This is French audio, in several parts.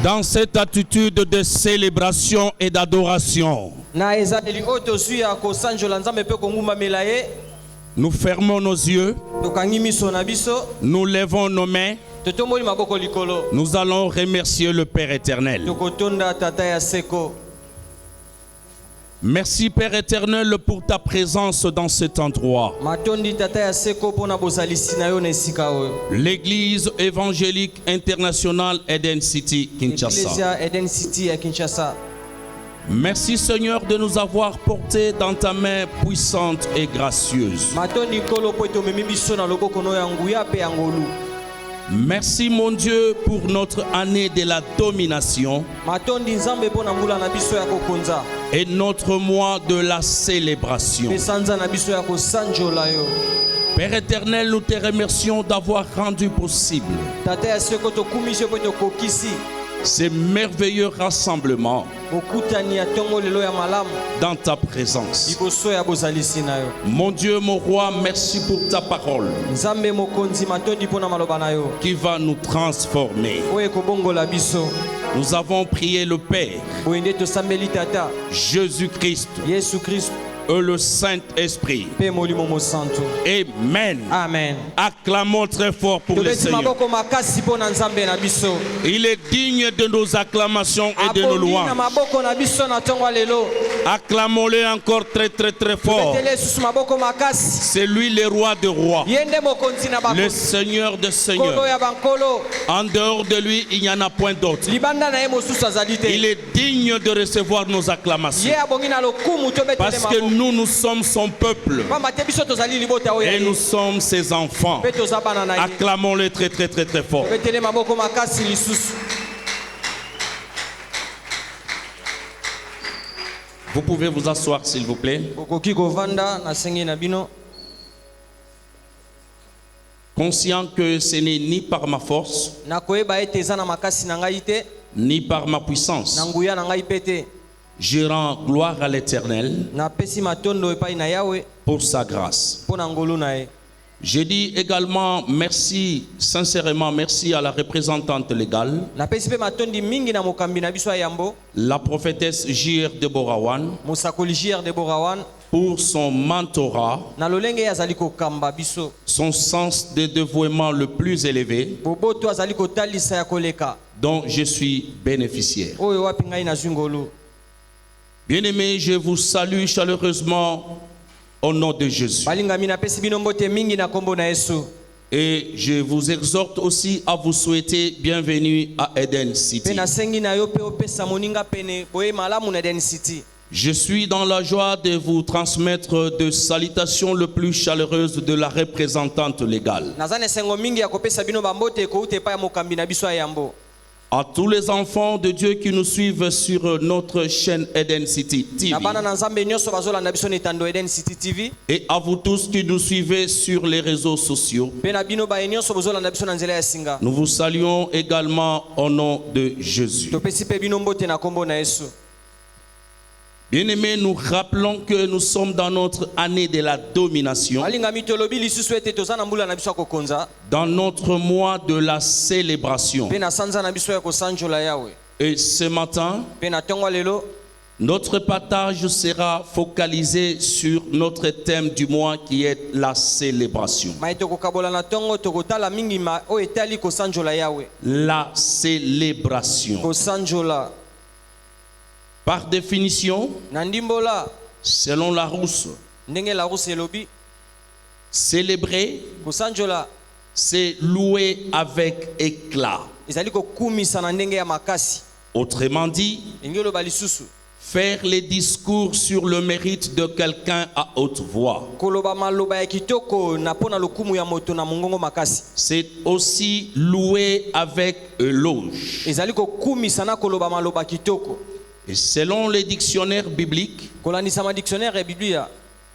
Dans cette attitude de célébration et d'adoration, nous fermons nos yeux, nous levons nos mains, nous allons remercier le Père éternel. Merci Père éternel pour ta présence dans cet endroit. L'église évangélique internationale Eden City, Kinshasa. Merci Seigneur de nous avoir portés dans ta main puissante et gracieuse. Merci mon Dieu pour notre année de la domination et notre mois de la célébration. Père éternel, nous te remercions d'avoir rendu possible ces merveilleux rassemblements dans ta présence. Mon Dieu, mon roi, merci pour ta parole qui va nous transformer. Nous avons prié le Père, Jésus-Christ et le Saint-Esprit. Amen. Amen. Acclamons très fort pour le Seigneur. Il est digne de nos acclamations et de nos louanges. Acclamons-le encore très très très fort. C'est lui le roi de rois, le Seigneur de seigneurs. En dehors de lui, il n'y en a point d'autre. Il est digne de recevoir nos acclamations. Parce que nous sommes son peuple et nous sommes ses enfants. Acclamons-le très très très très fort. Vous pouvez vous asseoir s'il vous plaît. Conscient que ce n'est ni par ma force ni par ma puissance. Je rends gloire à l'Éternel pour sa grâce. Je dis également merci, sincèrement merci à la représentante légale, la prophétesse J.R. Deborawan, pour son mentorat, son sens de dévouement le plus élevé, dont je suis bénéficiaire. Bien-aimés, je vous salue chaleureusement au nom de Jésus. Et je vous exhorte aussi à vous souhaiter bienvenue à Eden City. Je suis dans la joie de vous transmettre de salutations le plus chaleureuses de la représentante légale. À tous les enfants de Dieu qui nous suivent sur notre chaîne Eden City TV. Et à vous tous qui nous suivez sur les réseaux sociaux. Nous vous saluons également au nom de Jésus. Bien-aimés, nous rappelons que nous sommes dans notre année de la domination, dans notre mois de la célébration. Et ce matin, notre partage sera focalisé sur notre thème du mois qui est la célébration. La célébration. Par définition, selon Larousse, célébrer, c'est louer avec éclat. Autrement dit, faire les discours sur le mérite de quelqu'un à haute voix. C'est aussi louer avec éloge. Et selon les dictionnaires bibliques,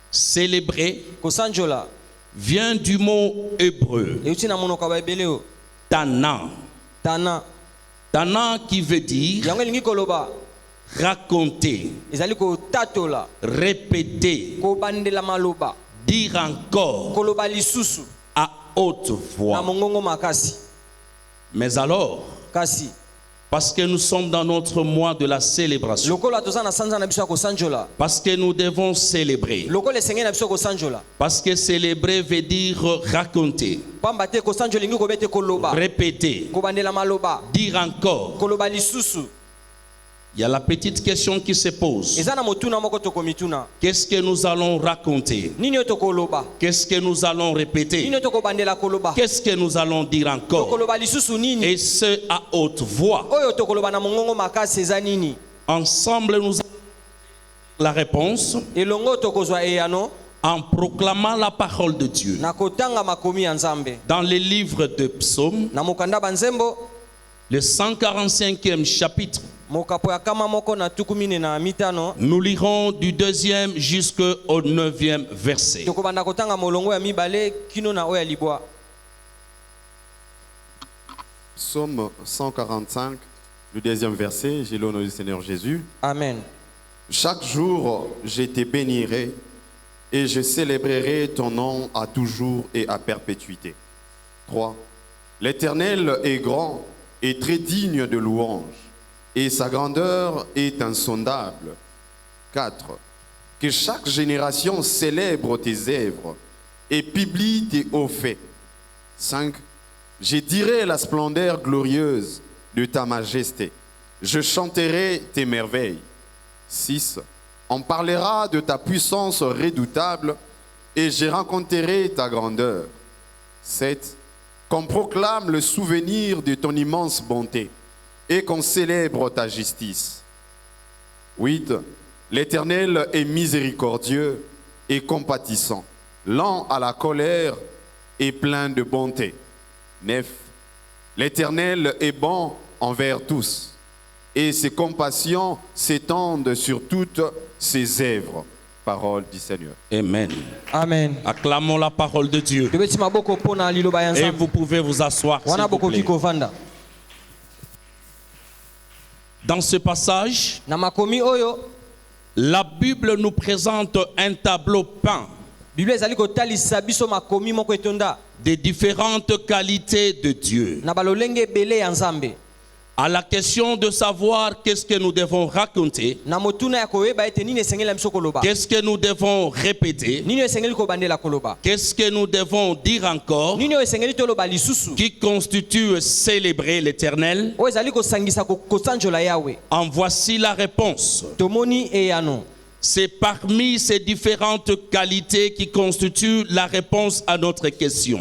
célébrer vient du mot hébreu Tana. Tana qui veut dire raconter, répéter, dire encore à haute voix. Mais alors, Parce que nous sommes dans notre mois de la célébration. Parce que nous devons célébrer. Parce que célébrer veut dire raconter, répéter, dire encore. Il y a la petite question qui se pose. Qu'est-ce que nous allons raconter? Qu'est-ce que nous allons répéter? Qu'est-ce que nous allons dire encore? Et ce à haute voix. Ensemble, nous allons la réponse en proclamant la parole de Dieu. Dans les livres de Psaumes, le 145e chapitre, nous lirons du 2e jusqu'au 9e verset. Psaume 145, le 2e verset, j'ai l'honneur du Seigneur Jésus. Amen. Chaque jour, je te bénirai et je célébrerai ton nom à toujours et à perpétuité. 3. L'Éternel est grand et très digne de louange, et sa grandeur est insondable. 4. Que chaque génération célèbre tes œuvres et publie tes hauts faits. 5. Je dirai la splendeur glorieuse de ta majesté. Je chanterai tes merveilles. 6. On parlera de ta puissance redoutable et je rencontrerai ta grandeur. 7. Qu'on proclame le souvenir de ton immense bonté et qu'on célèbre ta justice. 8. L'Éternel est miséricordieux et compatissant, lent à la colère et plein de bonté. 9. L'Éternel est bon envers tous et ses compassions s'étendent sur toutes ses œuvres. Parole du Seigneur. Amen. Amen. Acclamons la parole de Dieu. Et vous pouvez vous asseoir, s'il vous plaît. Dans ce passage, la Bible nous présente un tableau peint des différentes qualités de Dieu. À la question de savoir qu'est-ce que nous devons raconter, qu'est-ce que nous devons répéter, qu'est-ce que nous devons dire encore, qui constitue célébrer l'Éternel, en voici la réponse. C'est parmi ces différentes qualités qui constituent la réponse à notre question.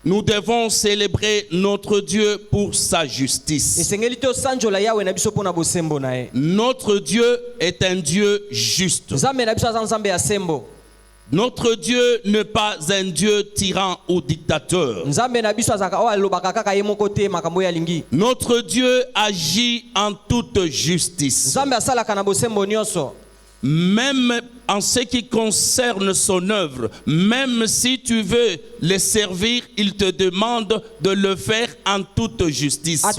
Nous devons célébrer notre Dieu pour sa justice. Notre Dieu est un Dieu juste. Notre Dieu n'est pas un Dieu tyran ou dictateur. Notre Dieu agit en toute justice. Même en ce qui concerne son œuvre, même si tu veux le servir, il te demande de le faire en toute justice. C'est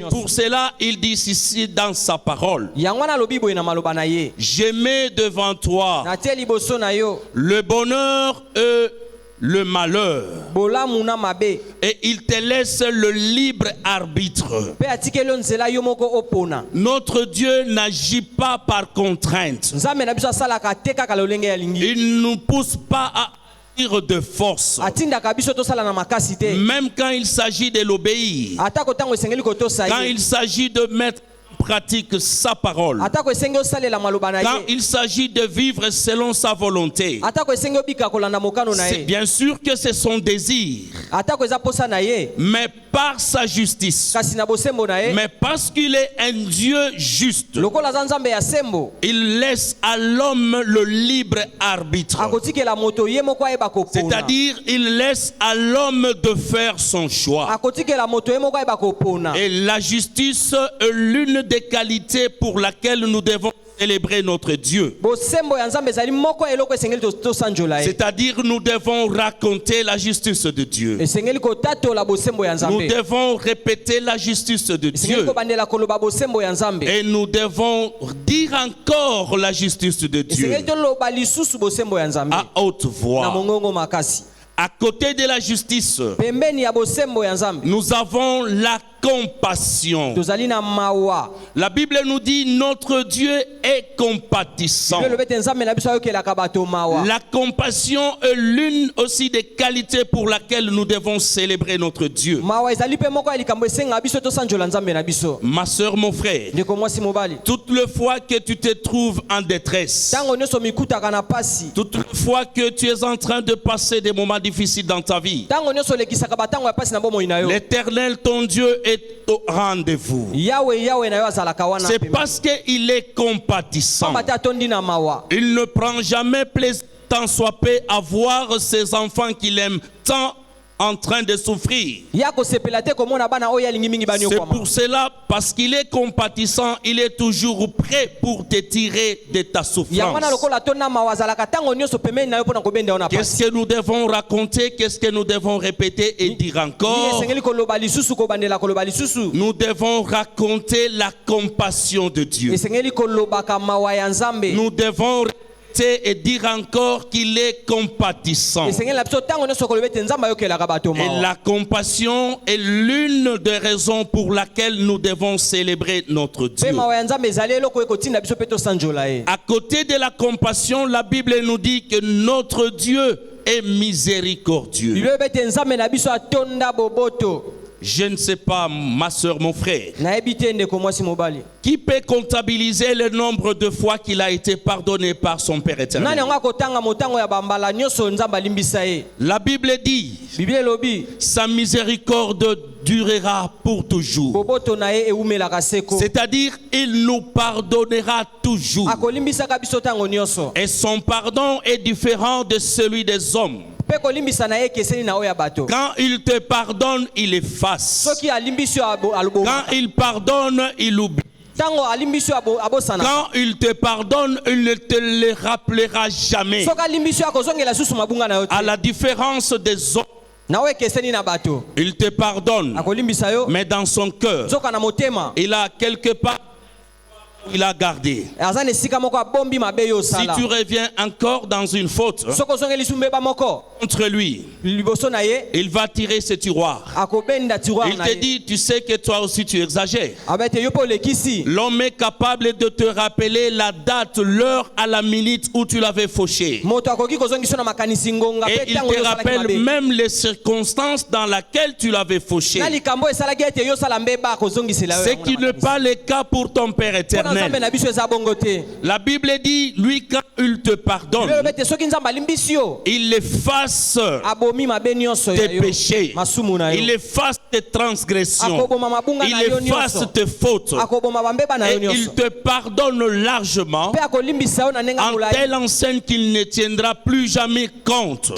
pour cela qu'il dit ici dans sa parole: je mets devant toi le bonheur et le malheur, et il te laisse le libre arbitre. Notre Dieu n'agit pas par contrainte. Il ne nous pousse pas à agir de force, même quand il s'agit de l'obéir, quand il s'agit de mettre pratique sa parole, quand il s'agit de vivre selon sa volonté. C'est bien sûr que c'est son désir, mais par sa justice, mais parce qu'il est un Dieu juste, il laisse à l'homme le libre arbitre. C'est-à-dire, il laisse à l'homme de faire son choix. Et la justice est l'une des qualités pour laquelle nous devons célébrer notre Dieu. C'est-à-dire, nous devons raconter la justice de Dieu. Nous devons répéter la justice de Dieu. Et nous devons dire encore la justice de Dieu à haute voix. À côté de la justice, nous avons la compassion. La Bible nous dit notre Dieu est compatissant. La compassion est l'une aussi des qualités pour laquelle nous devons célébrer notre Dieu. Ma soeur, mon frère, toute le fois que tu te trouves en détresse, toute le fois que tu es en train de passer des moments difficiles dans ta vie, l'Éternel, ton Dieu, est au rendez-vous. C'est parce qu'il est compatissant. Il ne prend jamais plaisir, tant soit peu, à voir ses enfants qu'il aime tant en train de souffrir. C'est pour cela, parce qu'il est compatissant, il est toujours prêt pour te tirer de ta souffrance. Qu'est-ce que nous devons raconter? Qu'est-ce que nous devons répéter et dire encore? Nous devons raconter la compassion de Dieu. Nous devons et dire encore qu'il est compatissant. Et la compassion est l'une des raisons pour laquelle nous devons célébrer notre Dieu. À côté de la compassion, la Bible nous dit que notre Dieu est miséricordieux. Je ne sais pas, ma soeur, mon frère, qui peut comptabiliser le nombre de fois qu'il a été pardonné par son Père éternel. La Bible dit, sa miséricorde durera pour toujours. C'est-à-dire, il nous pardonnera toujours. Et son pardon est différent de celui des hommes. Quand il te pardonne, il efface. Quand il pardonne, il oublie. Quand il te pardonne, il ne te le rappellera jamais. À la différence des hommes, il te pardonne, mais dans son cœur, il a quelque part, il a gardé. Si tu reviens encore dans une faute contre lui, il va tirer ce tiroir. Il te dit, tu sais que toi aussi tu exagères. L'homme est capable de te rappeler la date, l'heure à la minute où tu l'avais fauché. Et il te rappelle même les circonstances dans lesquelles tu l'avais fauché. Ce qui n'est pas le cas pour ton Père éternel. La Bible dit, lui, quand il te pardonne, il efface tes péchés, il efface tes transgressions, il efface tes fautes, et il te pardonne largement, en telle enseigne qu'il ne tiendra plus jamais compte.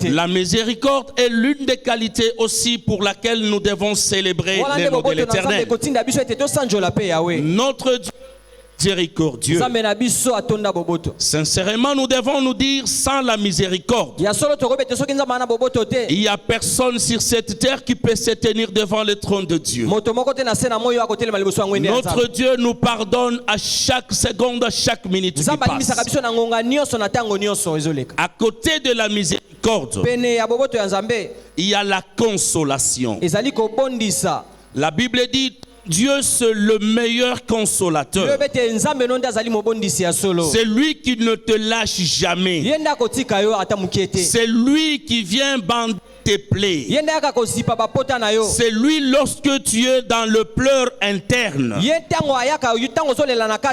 La miséricorde est l'une des qualités aussi pour laquelle nous devons célébrer le nom de l'Éternel. Notre Dieu miséricordieux. Sincèrement, nous devons nous dire, sans la miséricorde, il n'y a personne sur cette terre qui peut se tenir devant le trône de Dieu. Notre Dieu nous pardonne à chaque seconde, à chaque minute qui passe. À côté de la miséricorde, il y a la consolation. La Bible dit, Dieu, c'est le meilleur consolateur. C'est lui qui ne te lâche jamais. C'est lui qui vient bander tes plaies. C'est lui lorsque tu es dans le pleur interne.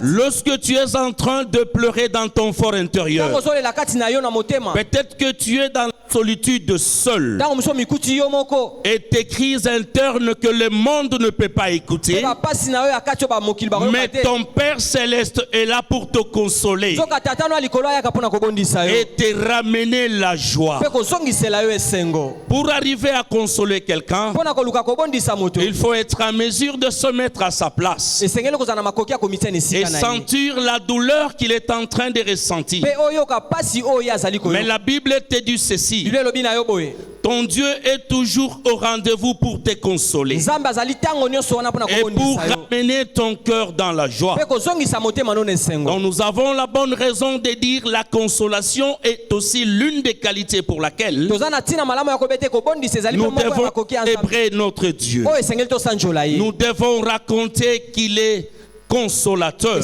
Lorsque tu es en train de pleurer dans ton fort intérieur. Peut-être que tu es dans la solitude seul. Et tes crises internes que le monde ne peut pas écouter. Mais ton Père Céleste est là pour te consoler. Et te ramener la joie. Pour arriver à consoler quelqu'un, il faut être en mesure de se mettre à sa place et sentir la douleur qu'il est en train de ressentir. Mais la Bible te dit ceci: ton Ton Dieu est toujours au rendez-vous pour te consoler et pour ramener ton cœur dans la joie. Donc nous avons la bonne raison de dire la consolation est aussi l'une des qualités pour laquelle nous devons célébrer notre Dieu. Nous devons raconter qu'il est consolateur.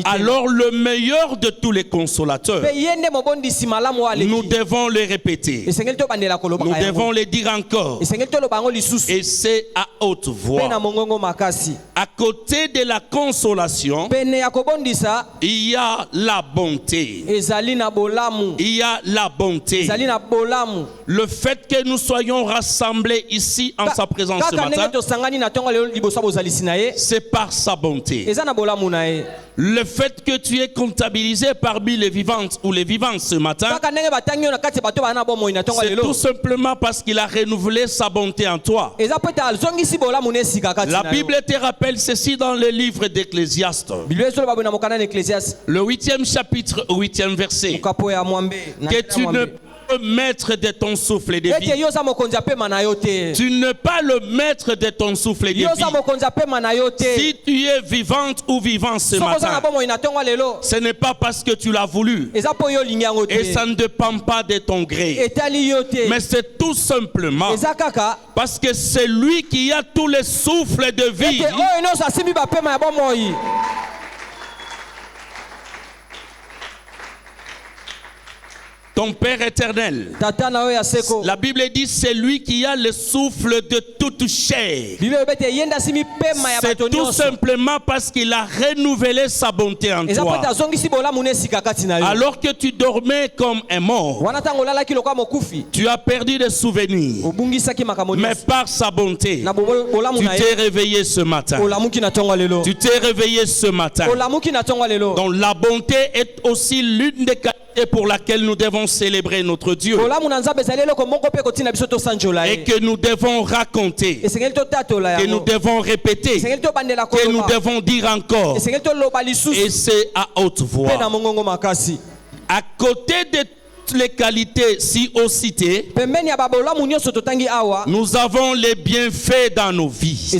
Alors le meilleur de tous les consolateurs, nous devons le répéter. Nous devons le dire encore. Et c'est à haute voix. À côté de la consolation, il y a la bonté. Il y a la bonté. Le fait que nous soyons rassemblés ici en sa présence ce matin, c'est par sa bonté. Le fait que tu es comptabilisé parmi les vivantes ou les vivants ce matin, c'est tout simplement parce qu'il a renouvelé sa bonté en toi. La Bible te rappelle ceci dans le livre d'Ecclésiaste, le 8e chapitre, 8e verset, que tu ne peux maître de ton souffle de vie. Tu n'es pas le maître de ton souffle de vie. Si tu es vivante ou vivant ce matin, ce n'est pas parce que tu l'as voulu et ça ne dépend pas de ton gré, mais c'est tout simplement parce que c'est lui qui a tous les souffles de vie. Ton Père éternel, la Bible dit c'est lui qui a le souffle de toute chair. C'est tout simplement parce qu'il a renouvelé sa bonté en toi. Alors que tu dormais comme un mort, tu as perdu des souvenirs, mais par sa bonté, tu t'es réveillé ce matin. Tu t'es réveillé ce matin. Donc la bonté est aussi l'une des qualités pour laquelle nous devons célébrer notre Dieu et que nous devons raconter, que nous devons répéter, que nous devons dire encore, et c'est à haute voix. À côté de les qualités si haut citées, nous avons les bienfaits dans nos vies.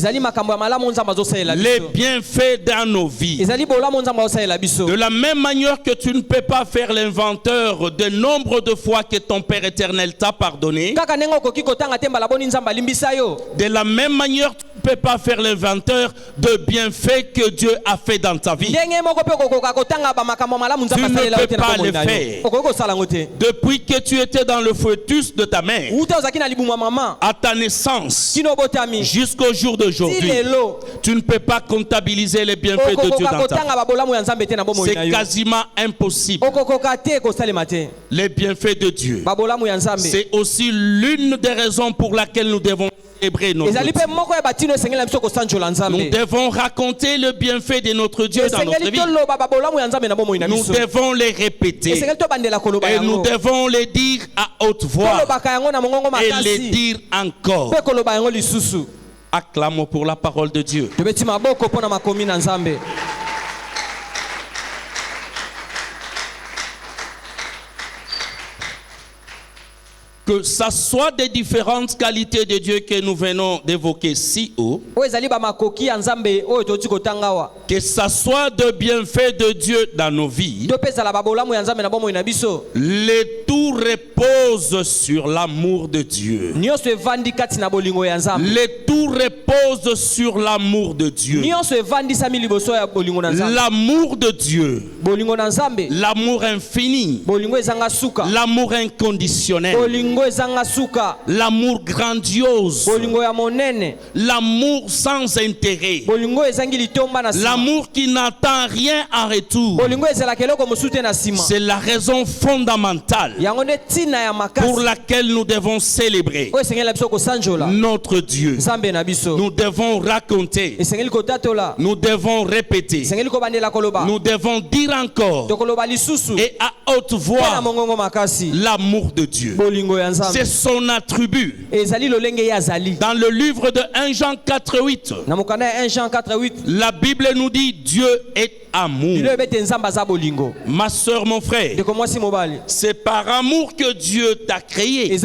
Les bienfaits dans nos vies. De la même manière que tu ne peux pas faire l'inventeur de nombre de fois que ton Père éternel t'a pardonné, de la même manière tu ne peux pas faire l'inventeur de bienfaits que Dieu a fait dans ta vie. Tu ne peux pas le faire. Depuis que tu étais dans le fœtus de ta mère, à ta naissance, jusqu'au jour d'aujourd'hui, tu ne peux pas comptabiliser les bienfaits de Dieu dans ta vie. C'est quasiment impossible. Les bienfaits de Dieu, c'est aussi l'une des raisons pour laquelle nous devons célébrer notre Dieu. Nous devons raconter le bienfait de notre Dieu dans notre vie. Nous devons les répéter et nous devons les dire à haute voix et les dire encore. Acclamons pour la parole de Dieu. Que ça soit des différentes qualités de Dieu que nous venons d'évoquer si haut, que ça soit de bienfaits de Dieu dans nos vies, le tout repose sur l'amour de Dieu. Le tout repose sur l'amour de Dieu. L'amour de Dieu, l'amour infini, l'amour inconditionnel, l'amour grandiose, l'amour sans intérêt, l'amour qui n'attend rien en retour. C'est la raison fondamentale pour laquelle nous devons célébrer notre Dieu. Nous devons raconter, nous devons répéter, nous devons dire encore et à haute voix l'amour de Dieu. C'est son attribut. Dans le livre de 1 Jean 4:8, la Bible nous dit Dieu est amour. Ma soeur, mon frère, c'est par amour amour que Dieu t'a créé.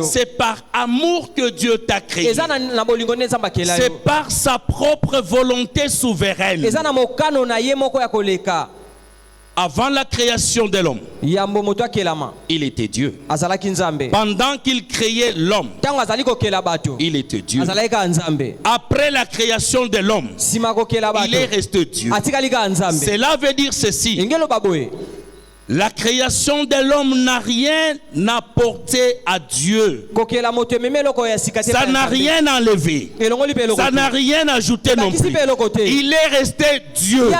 C'est par amour que Dieu t'a créé. C'est par sa propre volonté souveraine. Avant la création de l'homme, il était Dieu. Pendant qu'il créait l'homme, il était Dieu. Après la création de l'homme, il est resté Dieu. Cela veut dire ceci. La création de l'homme n'a rien apporté à Dieu. Ça n'a rien enlevé. Ça n'a rien ajouté non plus. Il est resté Dieu.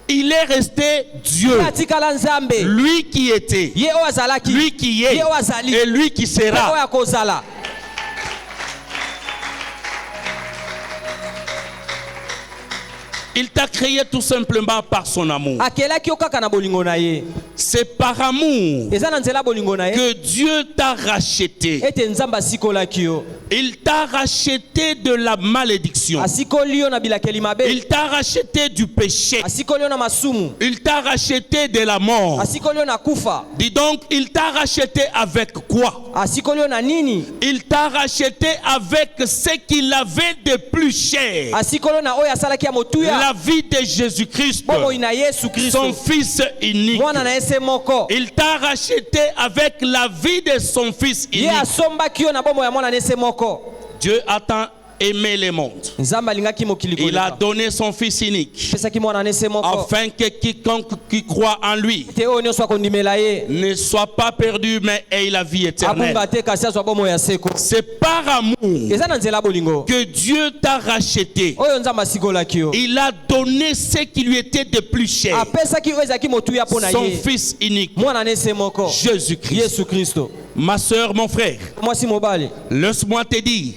Il est resté Dieu. Lui qui était, lui qui est, et lui qui sera. Il t'a créé tout simplement par son amour. C'est par amour que Dieu t'a racheté. Il t'a racheté de la malédiction. Il t'a racheté du péché. Il t'a racheté de la mort. Dis donc, il t'a racheté avec quoi? Il t'a racheté avec ce qu'il avait de plus cher. La vie de Jésus-Christ, son fils unique. Il t'a racheté avec la vie de son fils unique. Dieu a tant aimé le monde. Il a donné son fils unique afin que quiconque qui croit en lui ne soit pas perdu mais ait la vie éternelle. C'est par amour que Dieu t'a racheté. Il a donné ce qui lui était de plus cher, son fils unique, Jésus-Christ. Ma soeur, mon frère, laisse-moi te dire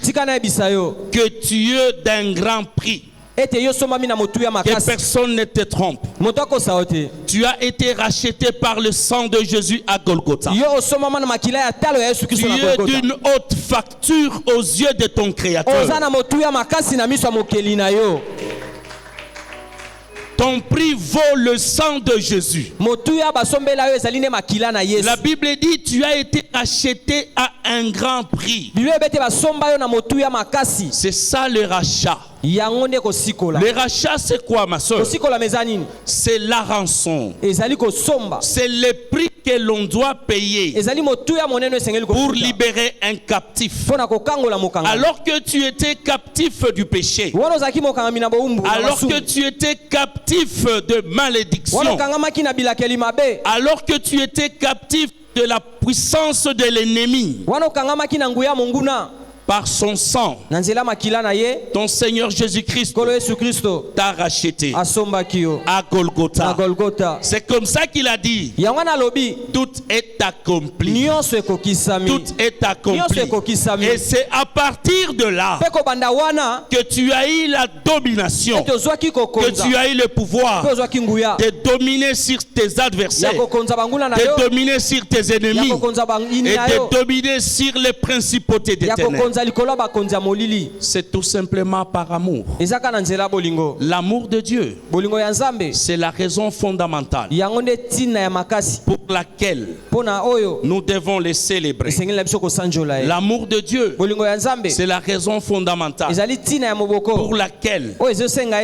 que tu es d'un grand prix. Que personne ne te trompe. Tu as été racheté par le sang de Jésus à Golgotha. Tu es d'une haute facture aux yeux de ton Créateur. Ton prix vaut le sang de Jésus. La Bible dit tu as été acheté à un grand prix. C'est ça le rachat. Le rachat, c'est quoi, ma soeur? C'est la rançon. C'est le prix que l'on doit payer pour libérer un captif. Alors que tu étais captif du péché, alors que tu étais captif de malédiction, alors que tu étais captif de la puissance de l'ennemi, par son sang, ton Seigneur Jésus-Christ t'a racheté à Golgotha. C'est comme ça qu'il a dit, tout est accompli. Tout est accompli. Et c'est à partir de là que tu as eu la domination, que tu as eu le pouvoir de dominer sur tes adversaires, de dominer sur tes ennemis et de dominer sur les principautés des ténèbres. C'est tout simplement par amour. L'amour de Dieu, c'est la raison fondamentale pour laquelle nous devons les célébrer. L'amour de Dieu, c'est la raison fondamentale pour laquelle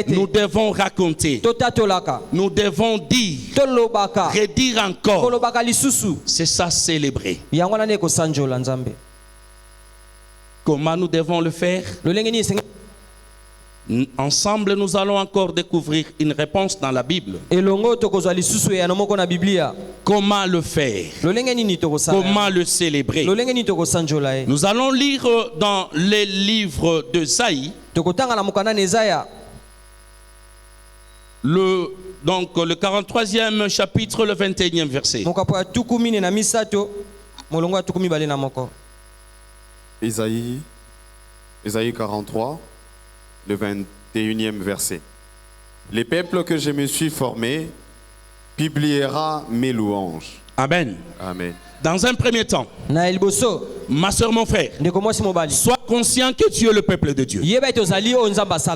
nous devons raconter, nous devons dire, redire encore. C'est ça, célébrer. Comment nous devons le faire? Ensemble, nous allons encore découvrir une réponse dans la Bible. Comment le faire? Comment le célébrer? Nous allons lire dans les livres d'Ésaïe, le 43e chapitre, le 21e verset. Ésaïe 43, le 21e verset. Les peuples que je me suis formé publiera mes louanges. Amen. Amen. Dans un premier temps, ma soeur, mon frère, sois conscient que tu es le peuple de Dieu.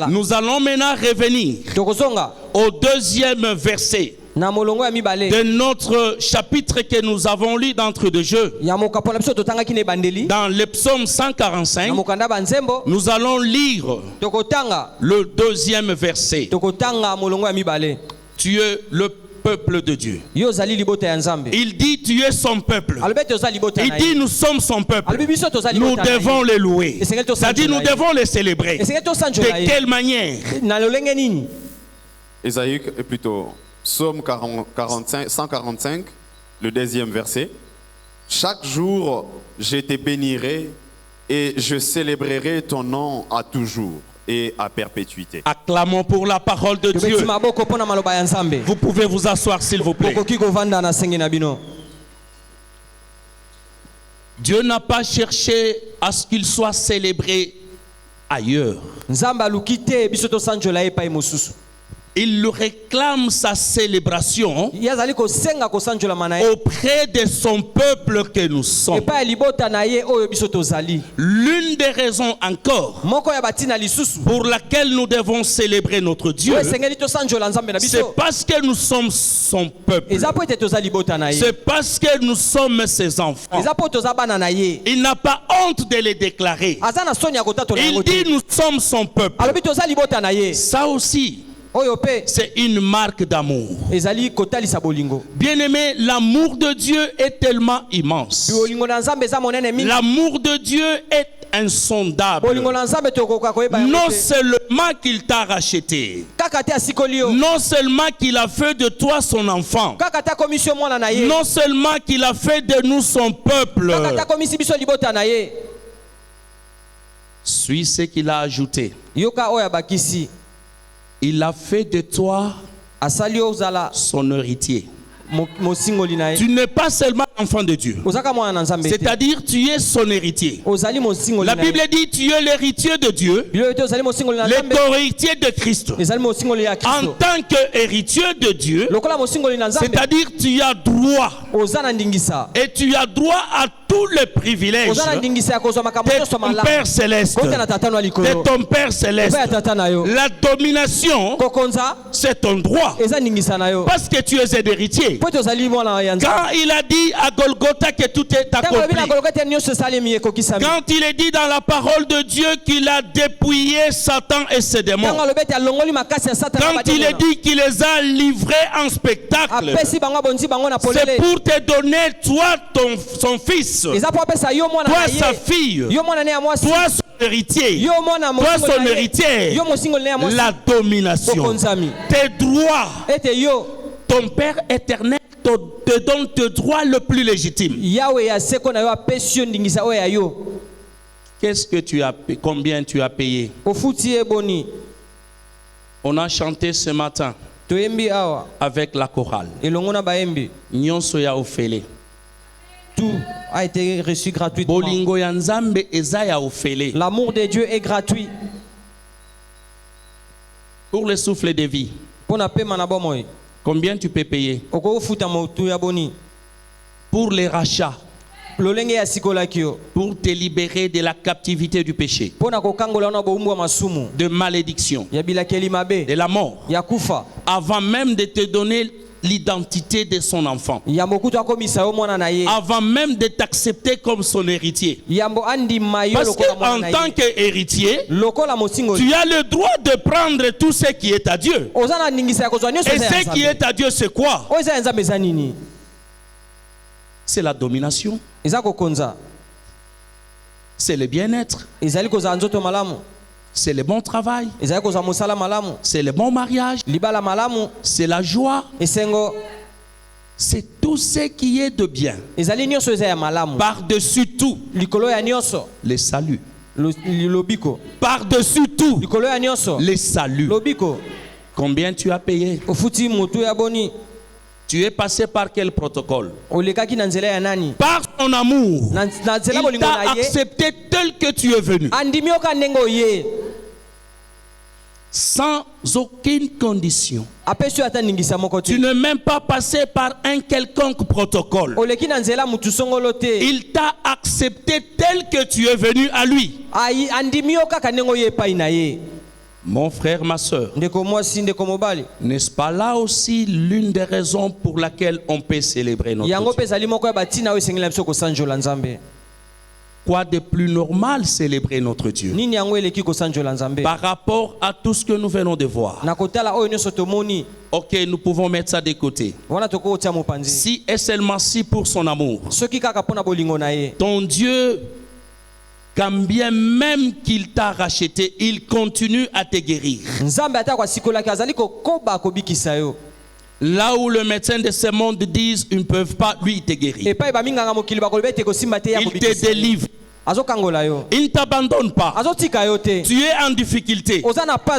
Nous allons maintenant revenir au deuxième verset de notre chapitre que nous avons lu d'entre deux jeux. Dans le psaume 145, nous allons lire le deuxième verset. Tu es le peuple de Dieu. Il dit tu es son peuple. Il dit nous sommes son peuple. Nous devons le louer. C'est-à-dire nous devons le célébrer. De quelle manière? Ésaïe, plutôt Psaume 145, le deuxième verset. Chaque jour je te bénirai et je célébrerai ton nom à toujours et à perpétuité. Acclamons pour la parole de Dieu. Vous pouvez vous asseoir s'il vous plaît. Dieu n'a pas cherché à ce qu'il soit célébré ailleurs. Il lui réclame sa célébration auprès de son peuple que nous sommes. L'une des raisons encore pour laquelle nous devons célébrer notre Dieu, c'est parce que nous sommes son peuple. C'est parce que nous sommes ses enfants. Il n'a pas honte de les déclarer. Il dit nous sommes son peuple. Ça aussi, c'est une marque d'amour. Bien-aimé, l'amour de Dieu est tellement immense. L'amour de Dieu est insondable. Non seulement qu'il t'a racheté, non seulement qu'il a fait de toi son enfant, non seulement qu'il a fait de nous son peuple. Suis ce qu'il a ajouté. Il a fait de toi son héritier. Tu n'es pas seulement enfant de Dieu, c'est-à-dire tu es son héritier. La Bible dit tu es l'héritier de Dieu, l'héritier de Christ. En tant qu'héritier de Dieu, c'est-à-dire tu as droit, et tu as droit à tous les privilèges de ton Père Céleste. De ton Père Céleste. La domination, c'est ton droit. Parce que tu es un héritier. Quand il a dit à Golgotha que tout est accompli, quand il est dit dans la parole de Dieu qu'il a dépouillé Satan et ses démons, quand il est dit qu'il les a livrés en spectacle, c'est pour te donner toi son fils, toi sa fille, toi son héritier, toi son héritier, la domination, tes droits. Ton Père éternel te donne tes droits le plus légitime. Qu'est-ce que tu as payé? Combien tu as payé? On a chanté ce matin avec la chorale. Nyonso ya ofele. Tout a été reçu gratuitement. L'amour de Dieu est gratuit. Pour le souffle de vie, combien tu peux payer? Pour les rachats, pour te libérer de la captivité du péché, de malédiction, de la mort, avant même de te donner l'identité de son enfant, avant même de t'accepter comme son héritier. Parce qu'en tant qu'héritier, tu as le droit de prendre tout ce qui est à Dieu. Et ce qui est à Dieu, c'est quoi? C'est la domination, c'est le bien-être, c'est le bon travail, c'est le bon mariage, c'est la joie, c'est tout ce qui est de bien. Par-dessus tout, le salut. Par-dessus tout, le salut. Combien tu as payé? Tu es passé par quel protocole? Par son amour, il t'a accepté tel que tu es venu, sans aucune condition. Tu n'es même pas passé par un quelconque protocole. Il t'a accepté tel que tu es venu à lui. Mon frère, ma soeur, n'est-ce pas là aussi l'une des raisons pour laquelle on peut célébrer notre Dieu? Quoi de plus normal célébrer notre Dieu par rapport à tout ce que nous venons de voir? Ok, nous pouvons mettre ça de côté. Si et seulement si pour son amour, ton Dieu, quand bien même qu'il t'a racheté, il continue à te guérir. Là où le médecin de ce monde disent ils ne peuvent pas lui te guérir. Il te délivre. Il ne t'abandonne pas. Tu es en difficulté.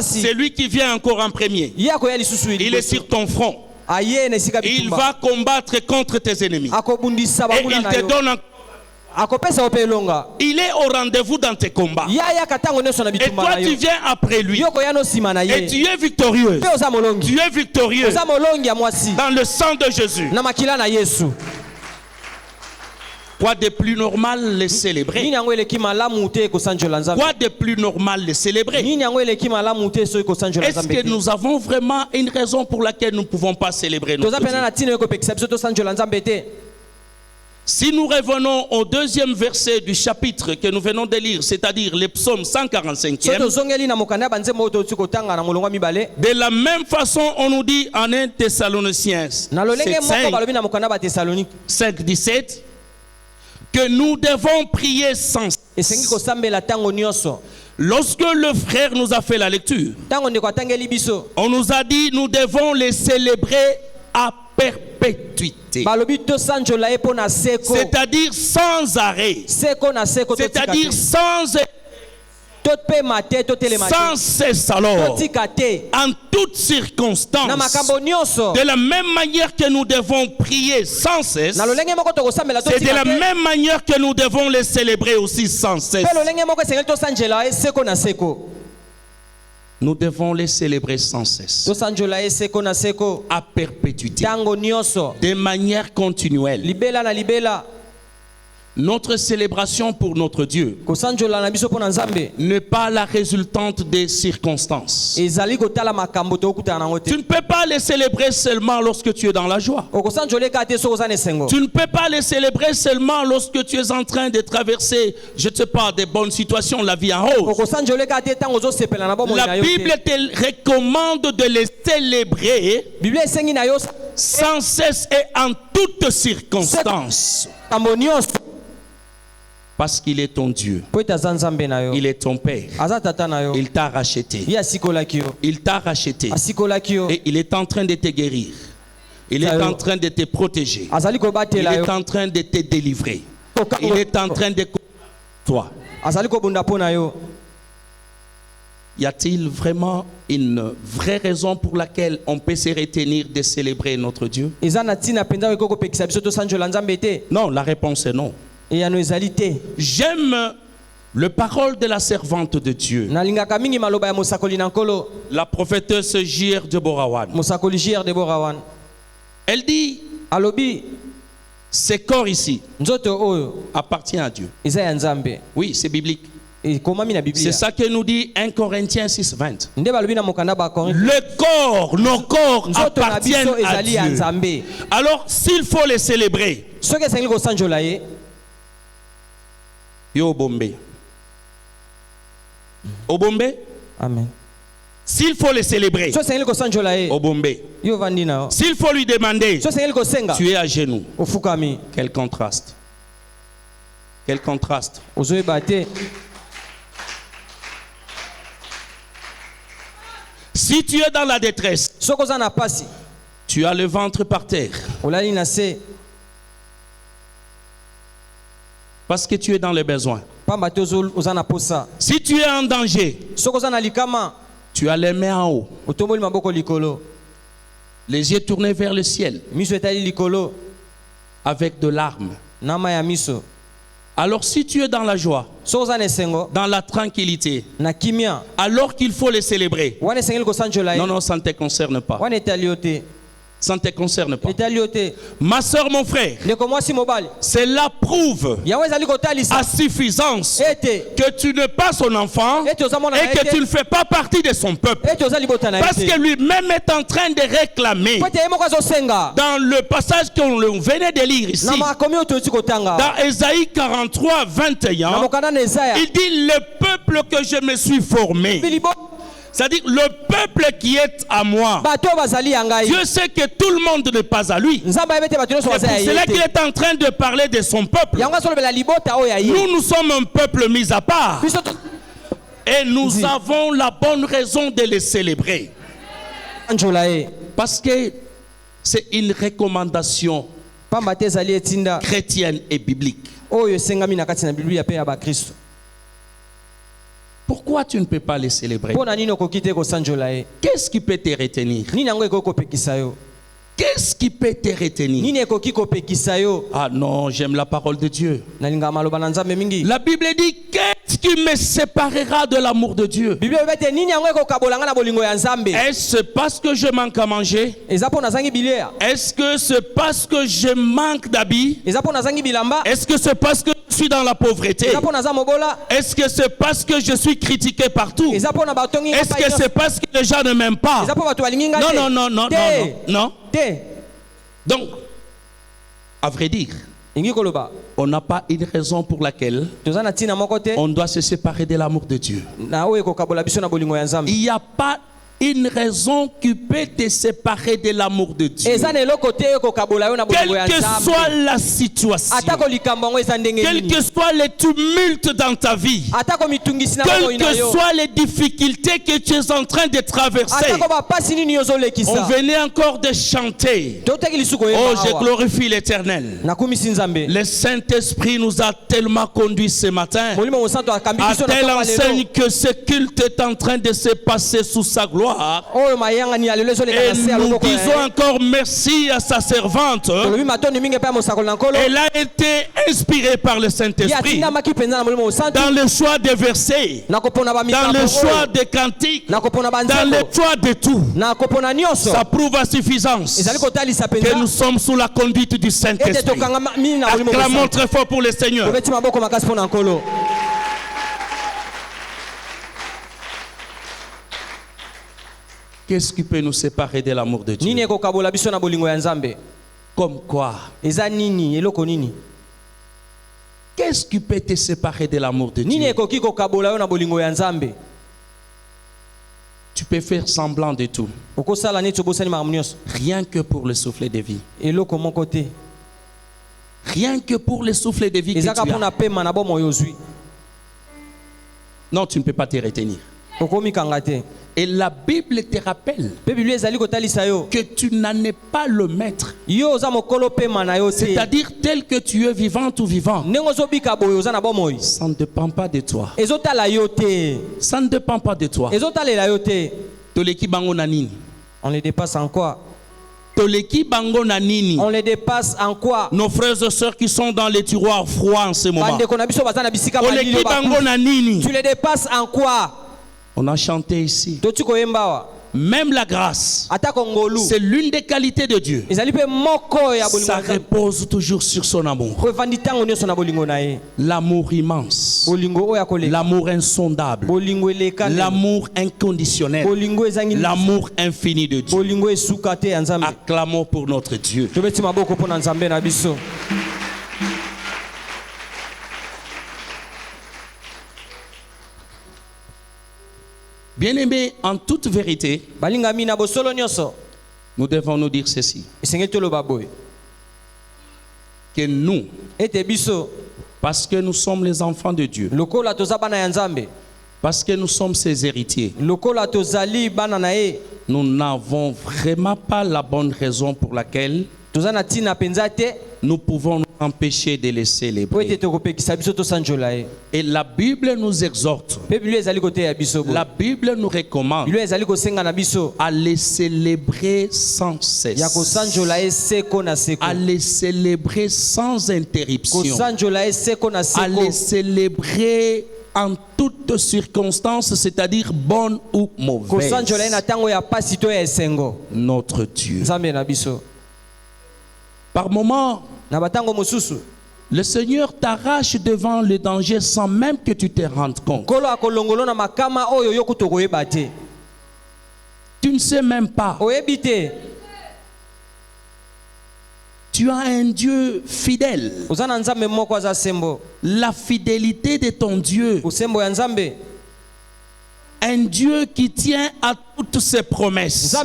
C'est lui qui vient encore en premier. Il est sur ton front. Il va combattre contre tes ennemis. Et il te donne il est au rendez-vous dans tes combats. Et toi tu viens après lui. Et tu es victorieux. Tu es victorieux dans le sang de Jésus. Quoi de plus normal les célébrer? Quoi de plus normal les célébrer? Est-ce que nous avons vraiment une raison pour laquelle nous ne pouvons pas célébrer notre Dieu? Si nous revenons au deuxième verset du chapitre que nous venons de lire, c'est-à-dire le psaume 145, de la même façon, on nous dit en 1 Thessaloniciens 5:17 que nous devons prier sans cesse. Lorsque le frère nous a fait la lecture, on nous a dit nous devons les célébrer à perpétuité. C'est-à-dire sans arrêt. C'est-à-dire sans cesse alors. En toutes circonstances. De la même manière que nous devons prier sans cesse, c'est de la même manière que nous devons les célébrer aussi sans cesse. Nous devons les célébrer sans cesse, à perpétuité, de manière continuelle. Notre célébration pour notre Dieu n'est pas la résultante des circonstances. Tu ne peux pas les célébrer seulement lorsque tu es dans la joie. Tu ne peux pas les célébrer seulement lorsque tu es en train de traverser, je ne sais pas, des bonnes situations, la vie en rose. La Bible te recommande de les célébrer sans cesse et en toutes circonstances. Parce qu'il est ton Dieu. Il est ton Père. Il t'a racheté. Il t'a racheté. Et il est en train de te guérir. Il est en train de te protéger. Il est en train de te délivrer. Il est en train de toi. Y a-t-il vraiment une vraie raison pour laquelle on peut se retenir de célébrer notre Dieu? Non, la réponse est non. J'aime le parole de la servante de Dieu, la prophétesse J.R. Deborawan. Elle dit, ce corps ici appartient à Dieu. Oui, c'est biblique. C'est ça que nous dit 1 Corinthiens 6:20. Le corps, nos corps appartiennent à Dieu. Alors, s'il faut les célébrer, Yo Bombé. Au Bombé. Amen. S'il faut les célébrer, au Bombé. S'il faut lui demander, tu es à genoux. Quel contraste. Quel contraste. Si tu es dans la détresse, tu as le ventre par terre. Parce que tu es dans les besoins. Si tu es en danger, tu as les mains en haut, les yeux tournés vers le ciel, avec de larmes. Alors si tu es dans la joie, dans la tranquillité, alors qu'il faut les célébrer, non, ça ne te concerne pas. Ça ne te concerne pas. Ma soeur, mon frère, cela prouve à suffisance que tu n'es pas son enfant et que tu ne fais pas partie de son peuple. Parce que lui-même est en train de réclamer dans le passage qu'on venait de lire ici, dans Ésaïe 43, 21, il dit le peuple que je me suis formé. C'est-à-dire le peuple qui est à moi. Dieu sait que tout le monde n'est pas à lui. C'est pour cela qu'il est en train de parler de son peuple. Nous sommes un peuple mis à part. Et nous avons la bonne raison de le célébrer. Parce que c'est une recommandation chrétienne et biblique. Pourquoi tu ne peux pas les célébrer? Qu'est-ce qui peut te retenir? Qu'est-ce qui peut te retenir? Ah non, j'aime la parole de Dieu. La Bible dit, qu'est-ce qui me séparera de l'amour de Dieu? Est-ce parce que je manque à manger? Est-ce que c'est parce que je manque d'habits? Est-ce que c'est parce que je suis dans la pauvreté? Est-ce que c'est parce que je suis critiqué partout? Est-ce que c'est parce que les gens ne m'aiment pas? Non, non, non, non, non, non. Donc, à vrai dire, on n'a pas une raison pour laquelle on doit se séparer de l'amour de Dieu. Il n'y a pas une raison qui peut te séparer de l'amour de Dieu. Quelle que soit la situation, quel que soit les tumultes dans ta vie, quelles que soient les difficultés que tu es en train de traverser, on venait encore de chanter. Oh, je glorifie l'Éternel. Le Saint-Esprit nous a tellement conduits ce matin, à telle enseigne que ce culte est en train de se passer sous sa gloire. Et nous disons encore merci à sa servante. Elle a été inspirée par le Saint-Esprit dans le choix des versets, dans le choix des cantiques, dans le choix de tout. Ça prouve à suffisance que nous sommes sous la conduite du Saint-Esprit. Acclamons très fort pour le Seigneur. Qu'est-ce qui peut nous séparer de l'amour de Dieu? Comme quoi? Qu'est-ce qui peut te séparer de l'amour de Dieu? Tu peux faire semblant de tout. Rien que pour le souffle de vie. Rien que pour le souffle de vie que tu as. Non, tu ne peux pas te retenir. Et la Bible te rappelle que tu n'en es pas le maître. C'est-à-dire tel que tu es vivant ou vivant. Ça ne dépend pas de toi. Ça ne dépend pas de toi. On les dépasse en quoi? On les dépasse en quoi? Nos frères et sœurs qui sont dans les tiroirs froids en ce moment. Tu les dépasses en quoi? On a chanté ici. Même la grâce, c'est l'une des qualités de Dieu. Ça repose toujours sur son amour. L'amour immense, l'amour insondable, l'amour inconditionnel, l'amour infini de Dieu. Acclamons pour notre Dieu. Bien-aimés, en toute vérité, nous devons nous dire ceci. Que nous, parce que nous sommes les enfants de Dieu, parce que nous sommes ses héritiers, nous n'avons vraiment pas la bonne raison pour laquelle nous pouvons nous empêcher de les célébrer. Et la Bible nous exhorte, la Bible nous recommande à les célébrer sans cesse, à les célébrer sans interruption, à les célébrer en toutes circonstances, c'est-à-dire bonne ou mauvaise. Notre Dieu. Par moments, le Seigneur t'arrache devant le danger sans même que tu te rendes compte. Tu ne sais même pas. Tu as un Dieu fidèle. La fidélité de ton Dieu. Un Dieu qui tient à toutes ses promesses.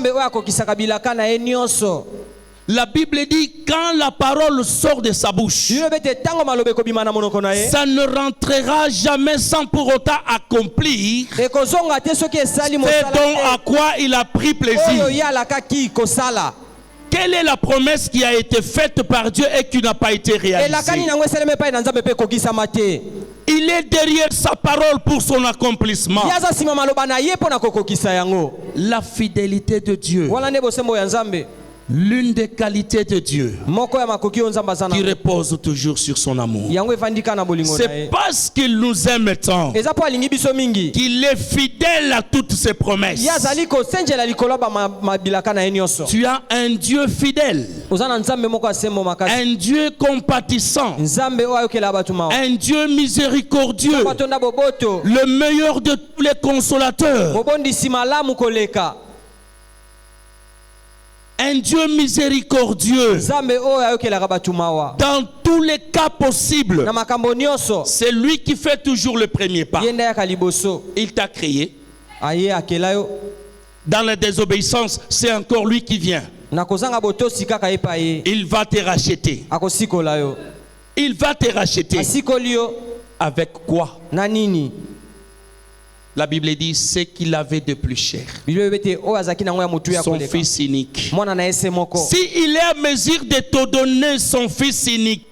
La Bible dit quand la parole sort de sa bouche, ça ne rentrera jamais sans pour autant accomplir ce dont à quoi il a pris plaisir. Quelle est la promesse qui a été faite par Dieu et qui n'a pas été réalisée? Il est derrière sa parole pour son accomplissement. La fidélité de Dieu. L'une des qualités de Dieu qui repose toujours sur son amour. C'est parce qu'il nous aime tant qu'il est fidèle à toutes ses promesses. Tu as un Dieu fidèle, un Dieu compatissant, un Dieu miséricordieux, le meilleur de tous les consolateurs. Un Dieu miséricordieux dans tous les cas possibles. C'est lui qui fait toujours le premier pas. Il t'a créé. Dans la désobéissance, c'est encore lui qui vient. Il va te racheter. Il va te racheter. Avec quoi? La Bible dit ce qu'il avait de plus cher, son fils unique. Si il est à mesure de te donner son fils unique,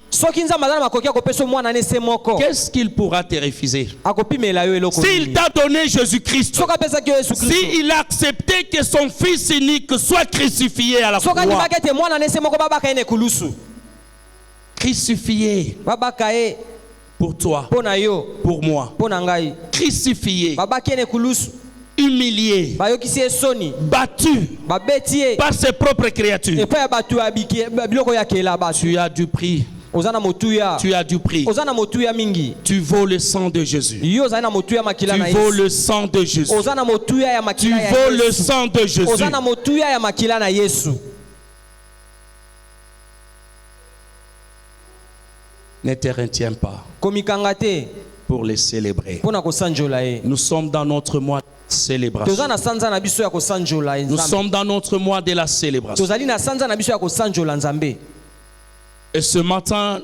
qu'est-ce qu'il pourra te refuser? S'il t'a donné Jésus-Christ, s'il a accepté que son fils unique soit crucifié à la croix, crucifié pour toi, pour moi, crucifié, humilié, battu par ses propres créatures. Tu as du prix. Tu as du prix. Tu vaux le sang de Jésus. Tu vaux le sang de Jésus. Tu vaux le sang de Jésus. Ne te retiens pas pour les célébrer. Nous sommes dans notre mois de célébration. Nous sommes dans notre mois de la célébration. Et ce matin,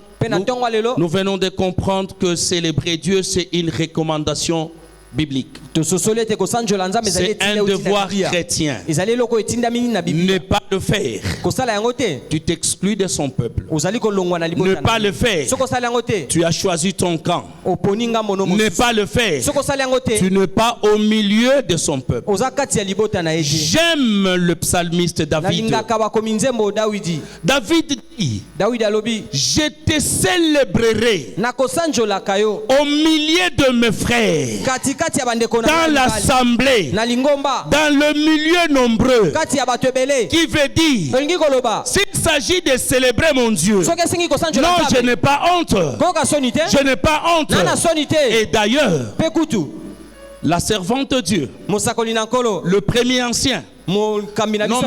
nous venons de comprendre que célébrer Dieu, c'est une recommandation biblique. C'est un devoir chrétien. Ne pas le faire, tu t'exclus de son peuple. Ne pas le faire, tu as choisi ton camp. Ne pas le faire, tu n'es pas au milieu de son peuple. J'aime le psalmiste David. David dit, je te célébrerai au milieu de mes frères, dans l'assemblée, dans le milieu nombreux, qui veut dire, s'il s'agit de célébrer mon Dieu, non, je n'ai pas honte. Je n'ai pas honte. Et d'ailleurs, la servante de Dieu, le premier ancien, non,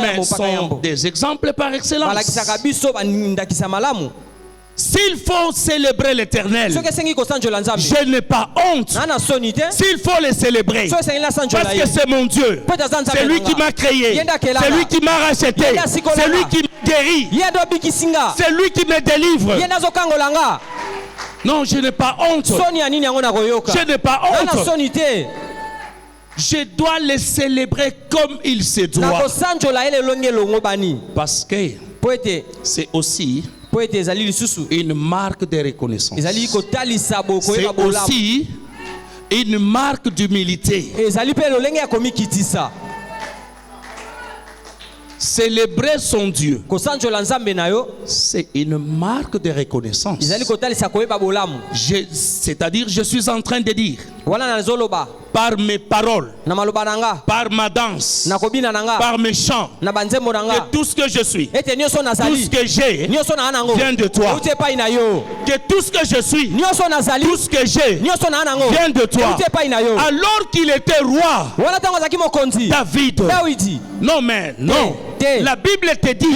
mais sont des exemples par excellence. S'il faut célébrer l'Éternel, je n'ai pas honte. S'il faut le célébrer, parce que c'est mon Dieu, c'est lui qui m'a créé, c'est lui qui m'a racheté, c'est lui qui me guérit, c'est lui qui me délivre. Non, je n'ai pas honte. Je n'ai pas honte. Je dois le célébrer comme il se doit. Parce que c'est aussi une marque de reconnaissance. C'est aussi une marque d'humilité. Célébrer son Dieu, c'est une marque de reconnaissance. C'est-à-dire, je suis en train de dire, par mes paroles, par ma danse, par mes chants, que tout ce que je suis, tout ce que j'ai vient de toi. Que tout ce que je suis, tout ce que j'ai vient de toi. Alors qu'il était roi, David, non mais non, la Bible te dit,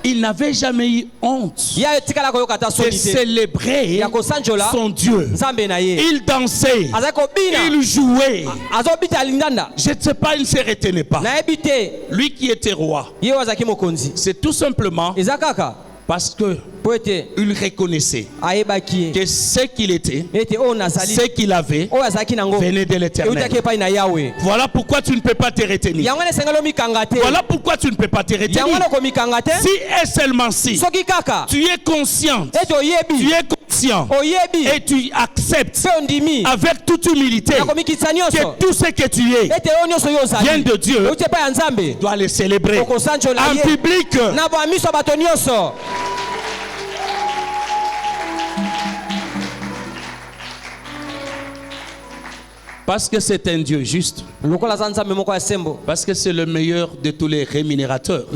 il n'avait jamais eu honte de célébrer son Dieu. Il dansait, il jouait. Je ne sais pas, il ne se retenait pas. Lui qui était roi, c'est tout simplement parce que il reconnaissait que ce qu'il était, ce qu'il avait, venait de l'Éternel. Voilà pourquoi tu ne peux pas te retenir. Voilà pourquoi tu ne peux pas te retenir. Si et seulement si tu es conscient, et tu acceptes avec toute humilité que tout ce que tu es vient de Dieu, tu dois le célébrer en public. Parce que c'est un Dieu juste. Parce que c'est le meilleur de tous les rémunérateurs.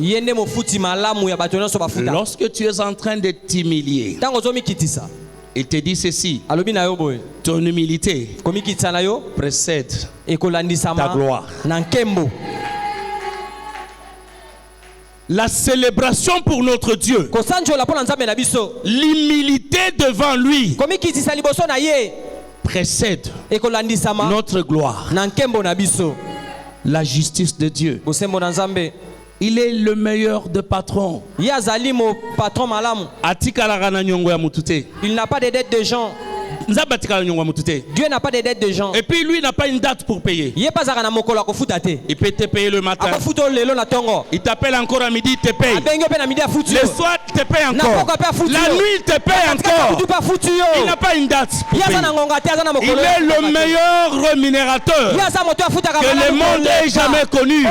Lorsque tu es en train de t'humilier, il te dit ceci: ton humilité précède ta gloire. La célébration pour notre Dieu, l'humilité devant lui précède notre gloire. La justice de Dieu. Il est le meilleur de patrons. Il n'a pas de dette de gens. Dieu n'a pas de dette de gens. Et puis lui n'a pas une date pour payer. Il peut te payer le matin. Il t'appelle encore à midi, il te paye. Le soir, il te paye encore. La nuit, il te paye encore. Il n'a pas une date pour payer. Il est le meilleur rémunérateur que le monde ait jamais connu.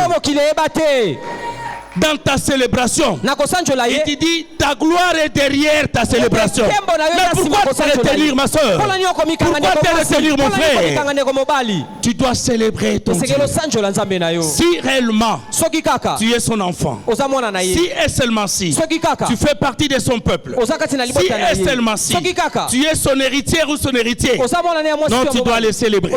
Dans ta célébration, il te dit ta gloire est derrière ta célébration. Mais pourquoi te retenir, ma soeur? Pourquoi te retenir, mon frère? Tu dois célébrer ton Dieu. Si réellement tu es son enfant, si et seulement si tu fais partie de son peuple, si et seulement si tu es son héritier ou son héritier, non, tu dois le célébrer.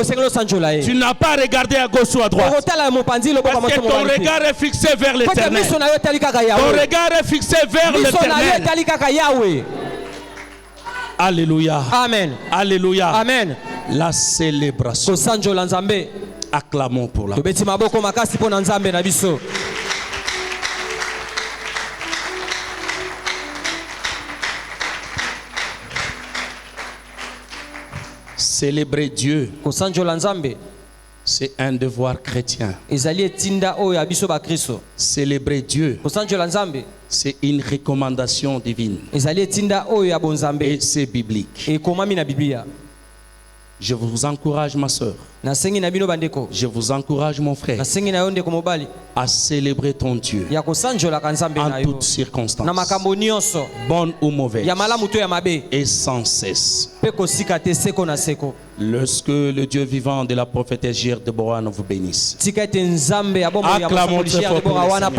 Tu n'as pas regardé à gauche ou à droite, parce que ton regard est fixé vers l'Éternel. Ton regard est fixé vers l'Éternel. Alléluia. Amen. Alléluia. Amen. La célébration. Acclamons pour la. Célébrer Dieu, c'est un devoir chrétien. Célébrer Dieu, c'est une recommandation divine. Et c'est biblique. Je vous encourage, ma soeur. Je vous encourage, mon frère, à célébrer ton Dieu en toutes circonstances, bonnes ou mauvaises, et sans cesse. Lorsque le Dieu vivant de la prophétesse Gère Deborah vous bénisse. Acclamons très fort pour le Seigneur.